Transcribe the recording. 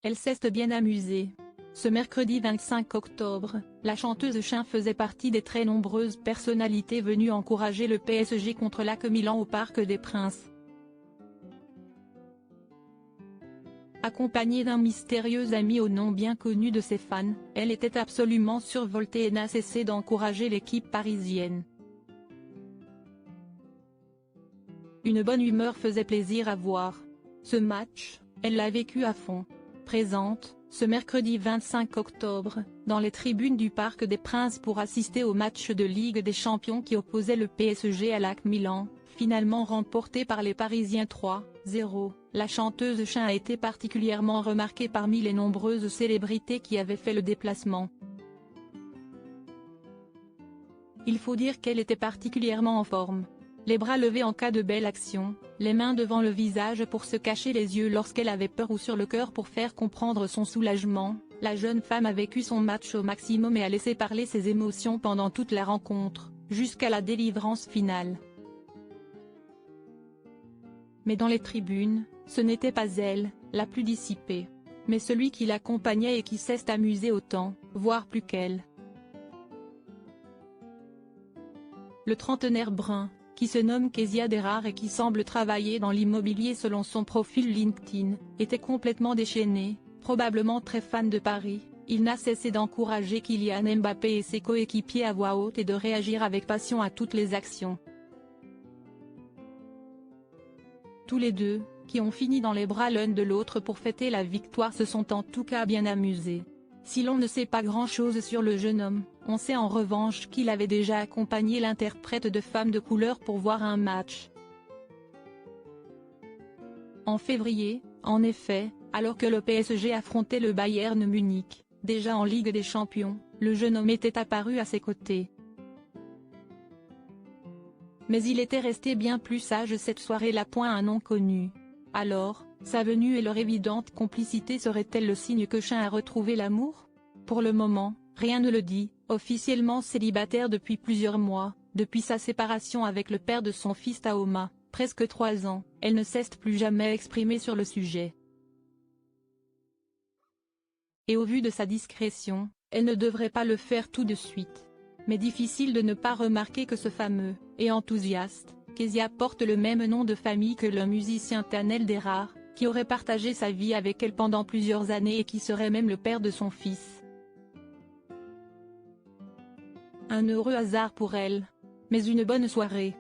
elle s'est bien amusée. Ce mercredi 25 octobre, la chanteuse Chen faisait partie des très nombreuses personnalités venues encourager le PSG contre l'AC Milan au Parc des Princes. Accompagnée d'un mystérieux ami au nom bien connu de ses fans, elle était absolument survoltée et n'a cessé d'encourager l'équipe parisienne. Une bonne humeur faisait plaisir à voir. Ce match, elle l'a vécu à fond. Présente, ce mercredi 25 octobre, dans les tribunes du Parc des Princes pour assister au match de Ligue des Champions qui opposait le PSG à l'AC Milan, finalement remporté par les Parisiens 3-0, la chanteuse Chen a été particulièrement remarquée parmi les nombreuses célébrités qui avaient fait le déplacement. Il faut dire qu'elle était particulièrement en forme. Les bras levés en cas de belle action, les mains devant le visage pour se cacher les yeux lorsqu'elle avait peur ou sur le cœur pour faire comprendre son soulagement, la jeune femme a vécu son match au maximum et a laissé parler ses émotions pendant toute la rencontre, jusqu'à la délivrance finale. Mais dans les tribunes, ce n'était pas elle, la plus dissipée, mais celui qui l'accompagnait et qui s'est amusé autant, voire plus qu'elle. Le trentenaire brun, qui se nomme Kezia Derrar et qui semble travailler dans l'immobilier selon son profil LinkedIn, était complètement déchaîné, probablement très fan de Paris. Il n'a cessé d'encourager Kylian Mbappé et ses coéquipiers à voix haute et de réagir avec passion à toutes les actions. Tous les deux, qui ont fini dans les bras l'un de l'autre pour fêter la victoire, se sont en tout cas bien amusés. Si l'on ne sait pas grand-chose sur le jeune homme, on sait en revanche qu'il avait déjà accompagné l'interprète de Femmes de couleur pour voir un match. En février, en effet, alors que le PSG affrontait le Bayern Munich, déjà en Ligue des Champions, le jeune homme était apparu à ses côtés. Mais il était resté bien plus sage cette soirée-là. Un nom connu. Alors, sa venue et leur évidente complicité seraient-elles le signe que Chen a retrouvé l'amour? Pour le moment, rien ne le dit. Officiellement célibataire depuis plusieurs mois, depuis sa séparation avec le père de son fils Tahoma, presque 3 ans, elle ne s'est plus jamais exprimée sur le sujet. Et au vu de sa discrétion, elle ne devrait pas le faire tout de suite. Mais difficile de ne pas remarquer que ce fameux, et enthousiaste, Kezia porte le même nom de famille que le musicien Tanel Derrar, qui aurait partagé sa vie avec elle pendant plusieurs années et qui serait même le père de son fils. Un heureux hasard pour elle. Mais une bonne soirée.